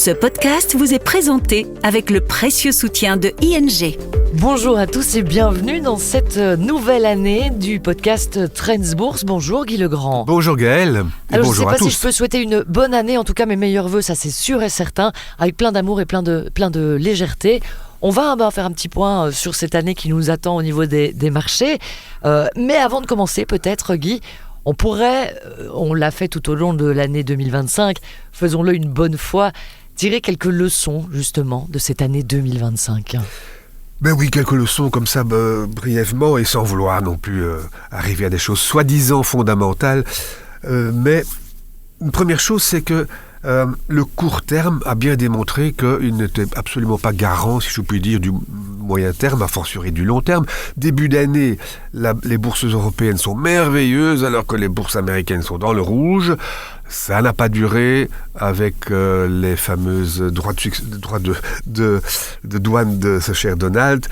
Ce podcast vous est présenté avec le précieux soutien de ING. Bonjour à tous et bienvenue dans cette nouvelle année du podcast Trends Bourse. Bonjour Guy Legrand. Bonjour Gaël. Et Alors bonjour je ne sais à pas tous. si je peux souhaiter une bonne année, en tout cas mes meilleurs vœux, ça c'est sûr et certain, avec plein d'amour et plein de légèreté. On va faire un petit point sur cette année qui nous attend au niveau des marchés. Mais avant de commencer, peut-être Guy, on l'a fait tout au long de l'année 2025, faisons-le une bonne fois, tirer quelques leçons justement de cette année 2025. Ben oui, quelques leçons comme ça, brièvement, et sans vouloir non plus arriver à des choses soi-disant fondamentales. Mais une première chose, c'est que le court terme a bien démontré qu'il n'était absolument pas garant, si je puis dire, du moyen terme, a fortiori du long terme. Début d'année, les bourses européennes sont merveilleuses, alors que les bourses américaines sont dans le rouge. Ça n'a pas duré avec les fameuses droits de douane de ce cher Donald.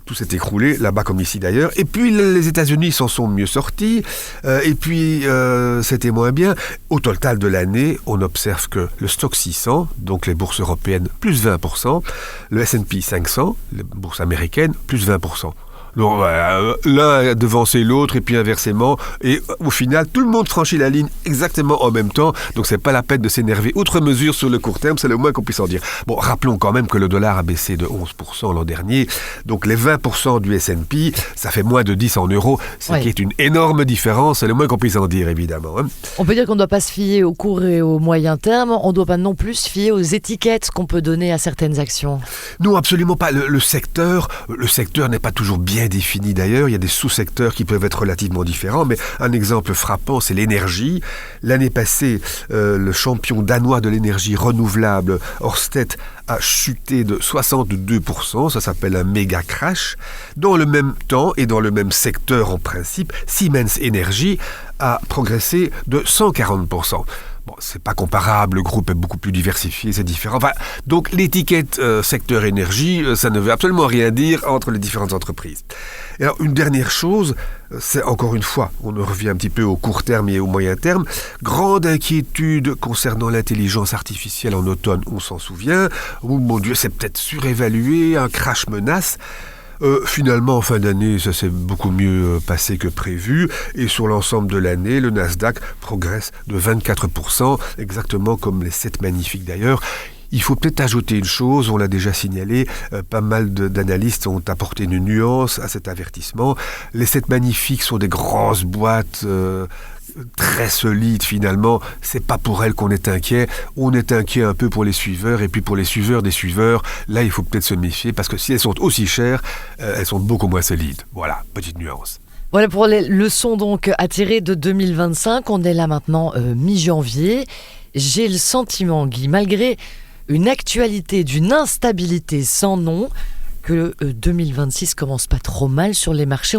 Tout s'est écroulé, là-bas comme ici d'ailleurs. Et puis les États-Unis s'en sont mieux sortis. Et puis c'était moins bien. Au total de l'année, on observe que le stock 600, donc les bourses européennes, plus 20%. Le S&P 500, les bourses américaines, plus 20%. Donc, l'un a devancé l'autre et puis inversement, et au final tout le monde franchit la ligne exactement en même temps, donc c'est pas la peine de s'énerver outre mesure sur le court terme, c'est le moins qu'on puisse en dire. Bon, rappelons quand même que le dollar a baissé de 11% l'an dernier, donc les 20% du S&P, ça fait moins de 10 en euros, ce qui est une énorme différence, c'est le moins qu'on puisse en dire évidemment. On peut dire qu'on ne doit pas se fier au court et au moyen terme, on ne doit pas non plus se fier aux étiquettes qu'on peut donner à certaines actions. Non, absolument pas. Le secteur n'est pas toujours bien défini d'ailleurs, il y a des sous-secteurs qui peuvent être relativement différents, mais un exemple frappant, c'est l'énergie. L'année passée, le champion danois de l'énergie renouvelable, Ørsted, a chuté de 62%, ça s'appelle un méga crash. Dans le même temps et dans le même secteur en principe, Siemens Energy a progressé de 140%. Bon, c'est pas comparable, le groupe est beaucoup plus diversifié, c'est différent. Enfin, donc l'étiquette secteur énergie, ça ne veut absolument rien dire entre les différentes entreprises. Et alors, une dernière chose, c'est encore une fois, on revient un petit peu au court terme et au moyen terme, grande inquiétude concernant l'intelligence artificielle en automne, on s'en souvient. Oh mon Dieu, c'est peut-être surévalué, un crash menace. Finalement, en fin d'année, ça s'est beaucoup mieux passé que prévu. Et sur l'ensemble de l'année, le Nasdaq progresse de 24%, exactement comme les 7 magnifiques d'ailleurs. Il faut peut-être ajouter une chose, on l'a déjà signalé, pas mal d'analystes ont apporté une nuance à cet avertissement. Les 7 magnifiques sont des grosses boîtes très solides finalement, c'est pas pour elles qu'on est inquiet, on est inquiet un peu pour les suiveurs, et puis pour les suiveurs des suiveurs, là il faut peut-être se méfier, parce que si elles sont aussi chères, elles sont beaucoup moins solides. Voilà, petite nuance. Voilà pour les leçons donc à tirer de 2025, on est là maintenant mi-janvier. J'ai le sentiment, Guy, malgré une actualité d'une instabilité sans nom, que 2026 commence pas trop mal sur les marchés.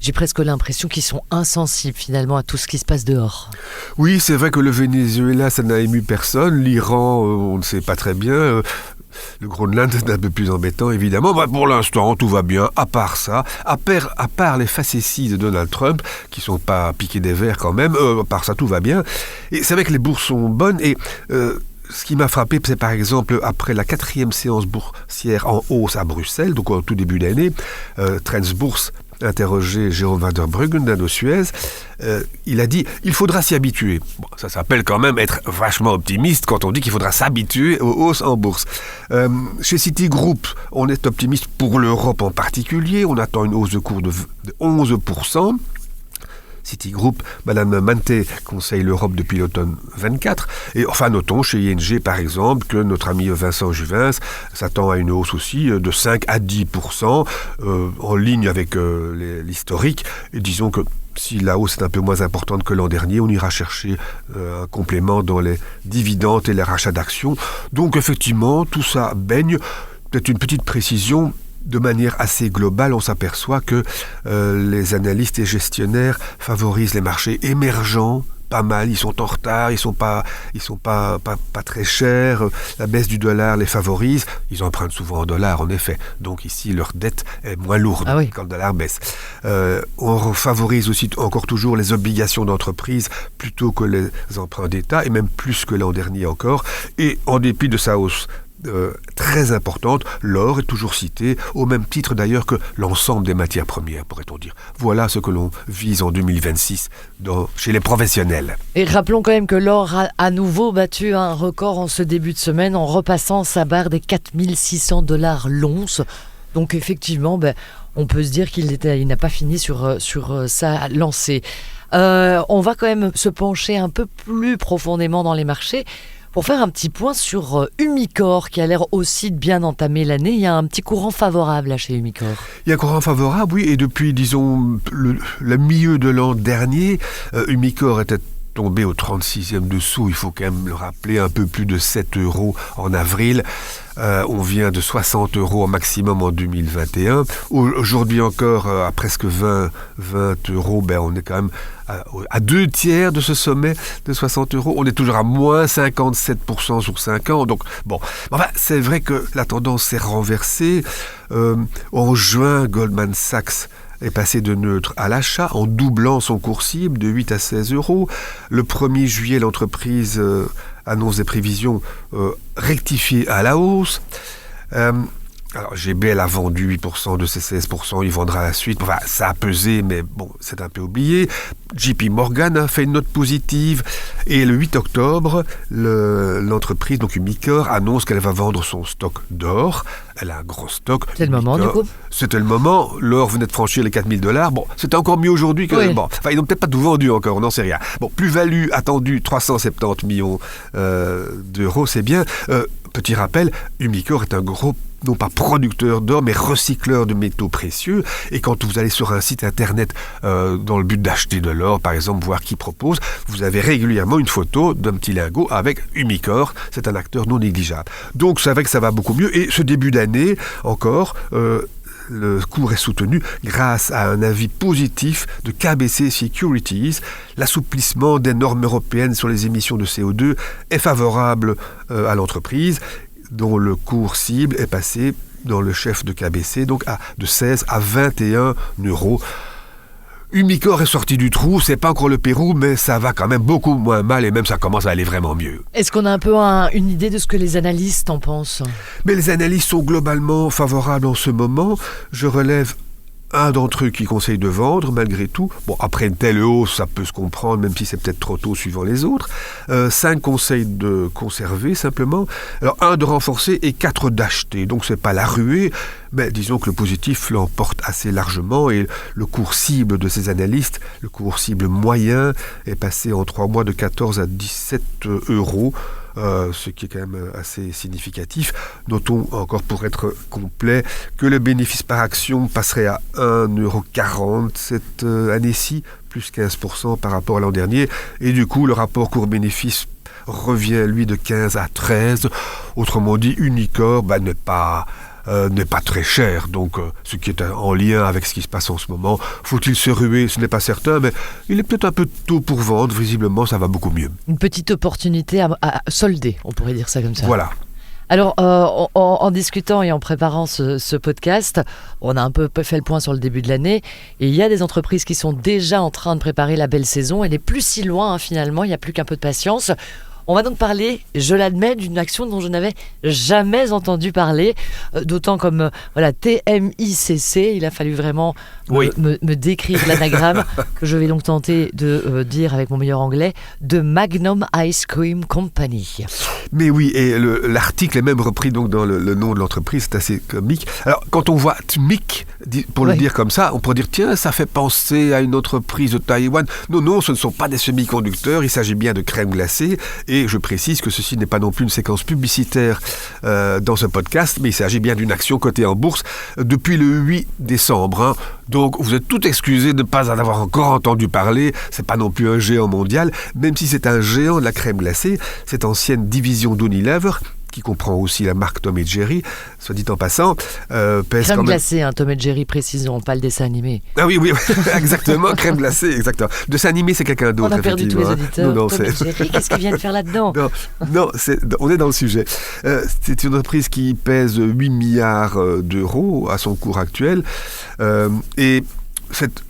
J'ai presque l'impression qu'ils sont insensibles finalement à tout ce qui se passe dehors. Oui, c'est vrai que le Venezuela, ça n'a ému personne. L'Iran, on ne sait pas très bien. Le Groenland, c'est un peu plus embêtant, évidemment. Pour l'instant, tout va bien, à part ça. À part les facéties de Donald Trump, qui ne sont pas piqués des verres quand même, à part ça, tout va bien. Et c'est vrai que les bourses sont bonnes, et ce qui m'a frappé, c'est par exemple, après la 4e séance boursière en hausse à Bruxelles, donc au tout début d'année, Trends Bourse interrogé Jérôme van der Bruggen d'Indosuez, il a dit « il faudra s'y habituer ». Bon, ça s'appelle quand même être vachement optimiste quand on dit qu'il faudra s'habituer aux hausses en bourse. Chez Citigroup, on est optimiste pour l'Europe en particulier, on attend une hausse de cours de 11%. Citigroup, Madame Mante conseille l'Europe depuis l'automne 24. Et enfin, notons chez ING, par exemple, que notre ami Vincent Juvins s'attend à une hausse aussi de 5 à 10%, en ligne avec l'historique. Et disons que si la hausse est un peu moins importante que l'an dernier, on ira chercher un complément dans les dividendes et les rachats d'actions. Donc effectivement, tout ça baigne. Peut-être une petite précision. De manière assez globale, on s'aperçoit que les analystes et gestionnaires favorisent les marchés émergents pas mal, ils sont en retard, ils sont pas très chers, la baisse du dollar les favorise, ils empruntent souvent en dollars en effet, donc ici leur dette est moins lourde quand le dollar baisse. On favorise aussi encore toujours les obligations d'entreprise plutôt que les emprunts d'État, et même plus que l'an dernier encore, et en dépit de sa hausse très importante, l'or est toujours cité, au même titre d'ailleurs que l'ensemble des matières premières, pourrait-on dire. Voilà ce que l'on vise en 2026 chez les professionnels. Et rappelons quand même que l'or a à nouveau battu un record en ce début de semaine en repassant sa barre des 4600$ l'once. Donc effectivement, on peut se dire qu'il n'a pas fini sur sa lancée. On va quand même se pencher un peu plus profondément dans les marchés pour faire un petit point sur Umicore, qui a l'air aussi de bien entamer l'année. Il y a un petit courant favorable là chez Umicore. Il y a un courant favorable, oui, et depuis, disons, le milieu de l'an dernier, Umicore était tombé au 36e dessous, il faut quand même le rappeler, un peu plus de 7 € en avril. On vient de 60 € au maximum en 2021. Aujourd'hui encore, à presque 20 €, on est quand même à 2/3 de ce sommet de 60 €. On est toujours à moins 57% sur 5 ans. Donc, c'est vrai que la tendance s'est renversée. En juin, Goldman Sachs est passé de neutre à l'achat en doublant son cours cible de 8 à 16 €. Le 1er juillet, l'entreprise annonce des prévisions rectifiées à la hausse. Alors GBL a vendu 8% de ses 16%, il vendra la suite. Enfin, ça a pesé, mais c'est un peu oublié. JP Morgan a fait une note positive. Et le 8 octobre, l'entreprise, donc Umicore, annonce qu'elle va vendre son stock d'or. Elle a un gros stock. C'est le moment, du coup. C'était le moment. L'or venait de franchir les 4000$. C'était encore mieux aujourd'hui que... Oui. Ils n'ont peut-être pas tout vendu encore, on n'en sait rien. Plus-value attendue, 370 millions d'euros, c'est bien. Petit rappel, Umicore est un gros, non pas producteur d'or, mais recycleur de métaux précieux. Et quand vous allez sur un site internet dans le but d'acheter de l'or, par exemple, voir qui propose, vous avez régulièrement une photo d'un petit lingot avec Umicore. C'est un acteur non négligeable. Donc c'est vrai que ça va beaucoup mieux. Et ce début d'année, encore... le cours est soutenu grâce à un avis positif de KBC Securities. L'assouplissement des normes européennes sur les émissions de CO2 est favorable à l'entreprise, dont le cours cible est passé dans le chef de KBC, donc de 16 à 21 €. Umicore est sorti du trou, c'est pas encore le Pérou, mais ça va quand même beaucoup moins mal et même ça commence à aller vraiment mieux. Est-ce qu'on a un peu une idée de ce que les analystes en pensent ? Mais les analystes sont globalement favorables en ce moment. Je relève un d'entre eux qui conseille de vendre malgré tout. Après une telle hausse, ça peut se comprendre, même si c'est peut-être trop tôt suivant les autres. 5 conseillent de conserver simplement. Alors 1 de renforcer et 4 d'acheter. Donc c'est pas la ruée, mais disons que le positif l'emporte assez largement et le cours cible de ces analystes, le cours cible moyen, est passé en 3 mois de 14 à 17 €. Ce qui est quand même assez significatif. Notons encore pour être complet que le bénéfice par action passerait à 1,40 € cette année-ci, plus 15% par rapport à l'an dernier. Et du coup, le rapport cours-bénéfice revient, lui, de 15 à 13. Autrement dit, Umicore n'est pas très cher, donc ce qui est en lien avec ce qui se passe en ce moment. Faut-il se ruer ? Ce n'est pas certain, mais il est peut-être un peu tôt pour vendre. Visiblement, ça va beaucoup mieux. Une petite opportunité à solder, on pourrait dire ça comme ça. Voilà. Alors, en discutant et en préparant ce podcast, on a un peu fait le point sur le début de l'année. Et il y a des entreprises qui sont déjà en train de préparer la belle saison. Elle n'est plus si loin, finalement. Il n'y a plus qu'un peu de patience. On va donc parler, je l'admets, d'une action dont je n'avais jamais entendu parler, d'autant comme TMICC, il a fallu vraiment me décrire l'anagramme, que je vais donc tenter de dire avec mon meilleur anglais, de Magnum Ice Cream Company. Mais oui, et l'article est même repris donc dans le nom de l'entreprise, c'est assez comique. Alors, quand on voit TMIC, pour le dire comme ça, on pourrait dire, tiens, ça fait penser à une entreprise de Taïwan. Non, ce ne sont pas des semi-conducteurs, il s'agit bien de crème glacée. Et je précise que ceci n'est pas non plus une séquence publicitaire dans ce podcast, mais il s'agit bien d'une action cotée en bourse depuis le 8 décembre. Donc vous êtes tout excusés de ne pas en avoir encore entendu parler. C'est pas non plus un géant mondial, même si c'est un géant de la crème glacée. Cette ancienne division d'Unilever qui comprend aussi la marque Tom et Jerry, soit dit en passant, pèse crème quand même... glacée, hein, Tom et Jerry, précisons, pas le dessin animé. Ah oui, exactement, crème glacée, exactement. Dessin animé, c'est quelqu'un d'autre, On a perdu tous les effectivement, auditeurs. Non, Tom et Jerry, qu'est-ce qu'ils viennent faire là-dedans? Non, on est dans le sujet. C'est une entreprise qui pèse 8 milliards d'euros à son cours actuel. Et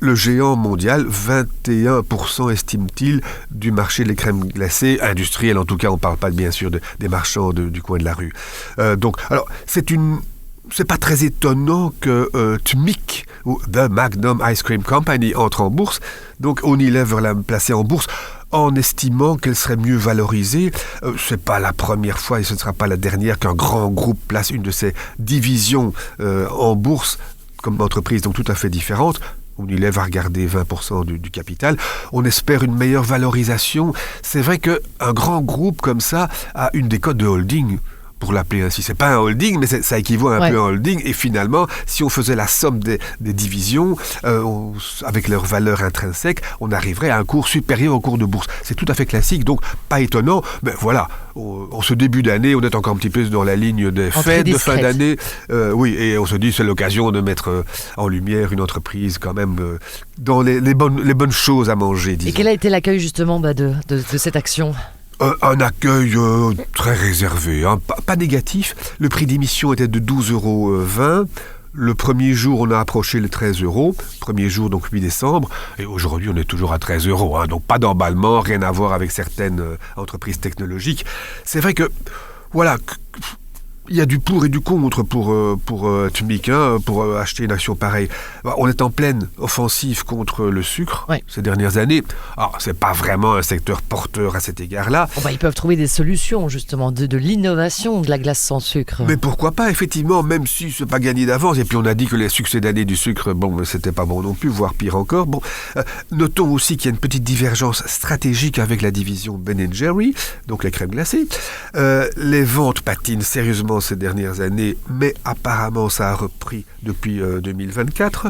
le géant mondial, 21% estime-t-il du marché des crèmes glacées industrielles. En tout cas, on ne parle pas bien sûr des marchands du coin de la rue. Alors, c'est pas très étonnant que TMIC, ou The Magnum Ice Cream Company, entre en bourse. Donc, Unilever l'a placée en bourse en estimant qu'elle serait mieux valorisée. C'est pas la première fois et ce ne sera pas la dernière qu'un grand groupe place une de ses divisions en bourse comme entreprise donc tout à fait différente. Unilever va regarder 20% du capital. On espère une meilleure valorisation. C'est vrai qu'un grand groupe comme ça a une des cotes de holding, pour l'appeler ainsi. C'est pas un holding, mais ça équivaut un peu à un holding. Et finalement, si on faisait la somme des divisions, avec leur valeur intrinsèque, on arriverait à un cours supérieur au cours de bourse. C'est tout à fait classique, donc pas étonnant. Mais voilà, en ce début d'année, on est encore un petit peu dans la ligne des fêtes de fin d'année. Oui, et on se dit c'est l'occasion de mettre en lumière une entreprise quand même dans les bonnes choses à manger, disons. Et quel a été l'accueil justement de cette action ? Un accueil très réservé, hein, pas négatif. Le prix d'émission était de 12,20 €. Le premier jour, on a approché les 13 €. Premier jour, donc 8 décembre. Et aujourd'hui, on est toujours à 13 €. Hein, donc pas d'emballement, rien à voir avec certaines entreprises technologiques. C'est vrai que, voilà... Il y a du pour et du contre pour TMIC, pour acheter une action pareille. On est en pleine offensive contre le sucre ces dernières années. Alors, c'est pas vraiment un secteur porteur à cet égard-là. Ils peuvent trouver des solutions, justement, de l'innovation de la glace sans sucre. Mais pourquoi pas, effectivement, même si c'est pas gagné d'avance. Et puis on a dit que les succès d'année du sucre, c'était pas bon non plus, voire pire encore. Notons aussi qu'il y a une petite divergence stratégique avec la division Ben & Jerry, donc les crèmes glacées. Les ventes patinent sérieusement ces dernières années, mais apparemment ça a repris depuis 2024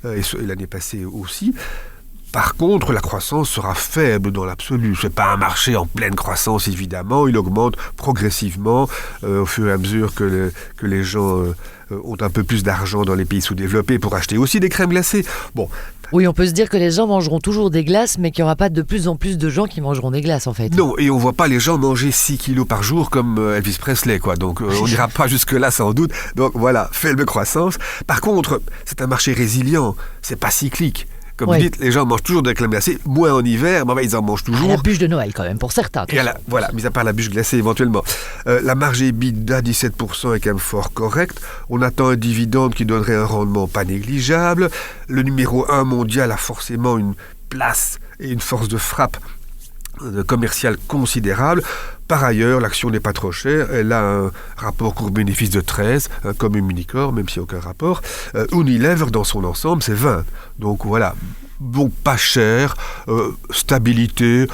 et l'année passée aussi. Par contre, la croissance sera faible dans l'absolu. Ce n'est pas un marché en pleine croissance, évidemment. Il augmente progressivement au fur et à mesure que les gens ont un peu plus d'argent dans les pays sous-développés pour acheter aussi des crèmes glacées. Oui, on peut se dire que les gens mangeront toujours des glaces, mais qu'il n'y aura pas de plus en plus de gens qui mangeront des glaces, en fait. Non, et on ne voit pas les gens manger 6 kilos par jour comme Elvis Presley, quoi. Donc, on n'ira pas jusque-là, sans doute. Donc, voilà, faible croissance. Par contre, c'est un marché résilient. C'est pas cyclique. Comme vous dites, les gens mangent toujours des crèmes glacées, moins en hiver, mais ils en mangent toujours. La bûche de Noël, quand même, pour certains. Et voilà, mis à part la bûche glacée, éventuellement. La marge EBITDA, 17%, est quand même fort correcte. On attend un dividende qui donnerait un rendement pas négligeable. Le numéro 1 mondial a forcément une place et une force de frappe commerciale considérable. Par ailleurs, l'action n'est pas trop chère. Elle a un rapport cours-bénéfice de 13, comme Umicore, même s'il n'y a aucun rapport. Unilever, dans son ensemble, c'est 20. Donc voilà, pas cher, stabilité.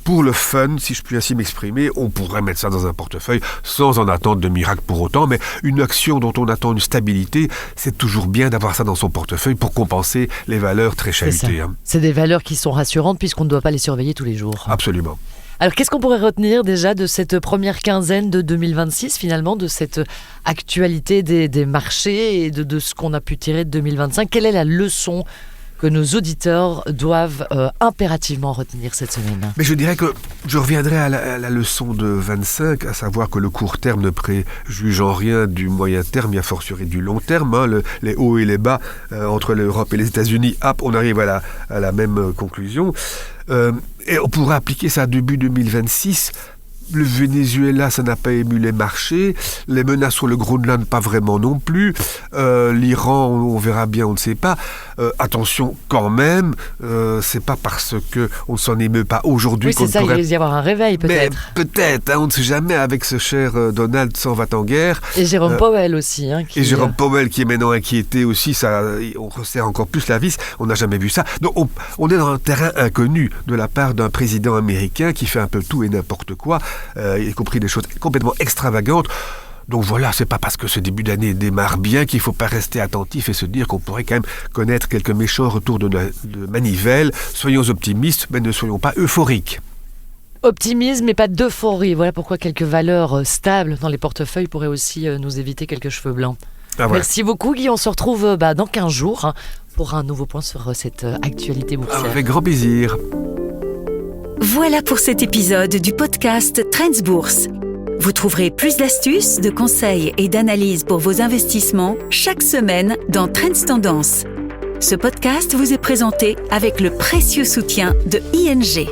Pour le fun, si je puis ainsi m'exprimer, on pourrait mettre ça dans un portefeuille sans en attendre de miracle pour autant, mais une action dont on attend une stabilité, c'est toujours bien d'avoir ça dans son portefeuille pour compenser les valeurs très chahutées. C'est des valeurs qui sont rassurantes puisqu'on ne doit pas les surveiller tous les jours. Absolument. Alors, qu'est-ce qu'on pourrait retenir déjà de cette première quinzaine de 2026, finalement, de cette actualité des marchés et de ce qu'on a pu tirer de 2025 ? Quelle est la leçon que nos auditeurs doivent impérativement retenir cette semaine? Mais je dirais que je reviendrai à la leçon de 25, à savoir que le court terme ne préjuge en rien du moyen terme, et a fortiori du long terme. Les hauts et les bas entre l'Europe et les États-Unis, on arrive à la même conclusion. Et on pourrait appliquer ça début 2026. Le Venezuela, ça n'a pas ému les marchés. Les menaces sur le Groenland, pas vraiment non plus. L'Iran, on verra bien, on ne sait pas. Attention quand même, c'est pas parce qu'on ne s'en émeut pas aujourd'hui qu'on pourrait... Oui, c'est ça, il risque d'y avoir un réveil peut-être. Mais peut-être, on ne sait jamais avec ce cher Donald s'en va en guerre. Et Jérôme Powell aussi. Et Jérôme Powell qui est maintenant inquiété aussi, on resserre encore plus la vis, on n'a jamais vu ça. Donc on est dans un terrain inconnu de la part d'un président américain qui fait un peu tout et n'importe quoi. Y compris des choses complètement extravagantes. Donc voilà, c'est pas parce que ce début d'année démarre bien qu'il ne faut pas rester attentif et se dire qu'on pourrait quand même connaître quelques méchants retours de manivelle. Soyons optimistes, mais ne soyons pas euphoriques. Optimisme et pas d'euphorie. Voilà pourquoi quelques valeurs stables dans les portefeuilles pourraient aussi nous éviter quelques cheveux blancs. Ah ouais. Merci beaucoup Guy, on se retrouve dans 15 jours pour un nouveau point sur cette actualité boursière. Avec grand plaisir. Voilà pour cet épisode du podcast Trends Bourse. Vous trouverez plus d'astuces, de conseils et d'analyses pour vos investissements chaque semaine dans Trends Tendance. Ce podcast vous est présenté avec le précieux soutien de ING.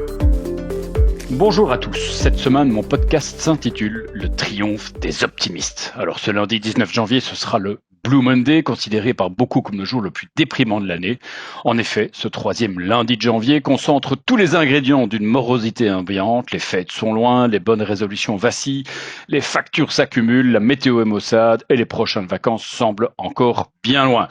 Bonjour à tous. Cette semaine, mon podcast s'intitule « Le triomphe des optimistes ». Alors ce lundi 19 janvier, ce sera le Blue Monday, considéré par beaucoup comme le jour le plus déprimant de l'année. En effet, ce troisième lundi de janvier concentre tous les ingrédients d'une morosité ambiante. Les fêtes sont loin, les bonnes résolutions vacillent, les factures s'accumulent, la météo est maussade et les prochaines vacances semblent encore bien loin.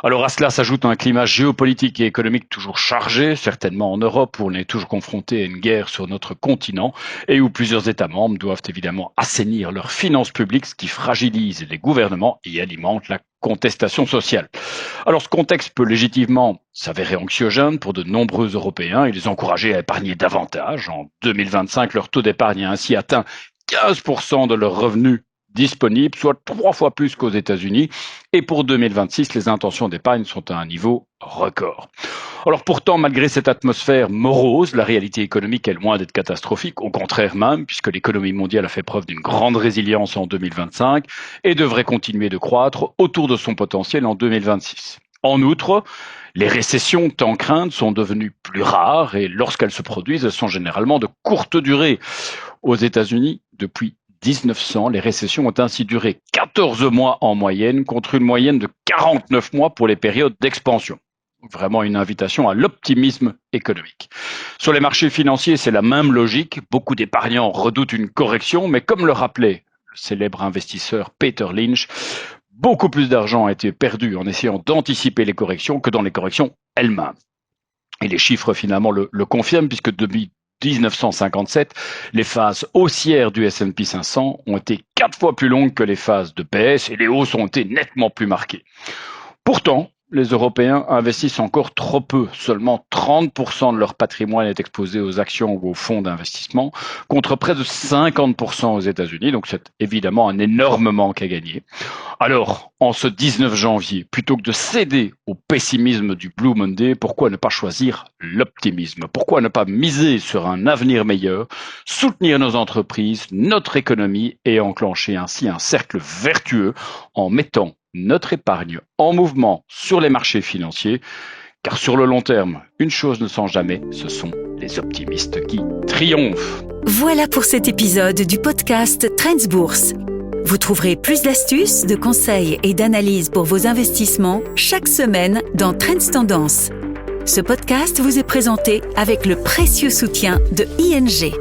Alors à cela s'ajoute un climat géopolitique et économique toujours chargé, certainement en Europe où on est toujours confronté à une guerre sur notre continent et où plusieurs États membres doivent évidemment assainir leurs finances publiques, ce qui fragilise les gouvernements et alimente la contestation sociale. Alors ce contexte peut légitimement s'avérer anxiogène pour de nombreux Européens et les encourager à épargner davantage. En 2025, leur taux d'épargne a ainsi atteint 15% de leurs revenus disponibles, soit 3 fois plus qu'aux États-Unis. Et pour 2026, les intentions d'épargne sont à un niveau record. Alors pourtant, malgré cette atmosphère morose, la réalité économique est loin d'être catastrophique, au contraire même, puisque l'économie mondiale a fait preuve d'une grande résilience en 2025 et devrait continuer de croître autour de son potentiel en 2026. En outre, les récessions tant craintes sont devenues plus rares et lorsqu'elles se produisent, elles sont généralement de courte durée. Aux États-Unis, depuis 1900, les récessions ont ainsi duré 14 mois en moyenne contre une moyenne de 49 mois pour les périodes d'expansion. Vraiment une invitation à l'optimisme économique. Sur les marchés financiers, c'est la même logique. Beaucoup d'épargnants redoutent une correction, mais comme le rappelait le célèbre investisseur Peter Lynch, beaucoup plus d'argent a été perdu en essayant d'anticiper les corrections que dans les corrections elles-mêmes. Et les chiffres finalement le confirment puisque depuis 1957, les phases haussières du S&P 500 ont été 4 fois plus longues que les phases de baisse et les hausses ont été nettement plus marquées. Pourtant, les Européens investissent encore trop peu. Seulement 30% de leur patrimoine est exposé aux actions ou aux fonds d'investissement, contre près de 50% aux États-Unis. Donc c'est évidemment un énorme manque à gagner. Alors, en ce 19 janvier, plutôt que de céder au pessimisme du Blue Monday, pourquoi ne pas choisir l'optimisme? Pourquoi ne pas miser sur un avenir meilleur, soutenir nos entreprises, notre économie et enclencher ainsi un cercle vertueux en mettant notre épargne en mouvement sur les marchés financiers, car sur le long terme, une chose ne change jamais, ce sont les optimistes qui triomphent. Voilà pour cet épisode du podcast Trends Bourse. Vous trouverez plus d'astuces, de conseils et d'analyses pour vos investissements chaque semaine dans Trends Tendance. Ce podcast vous est présenté avec le précieux soutien de ING.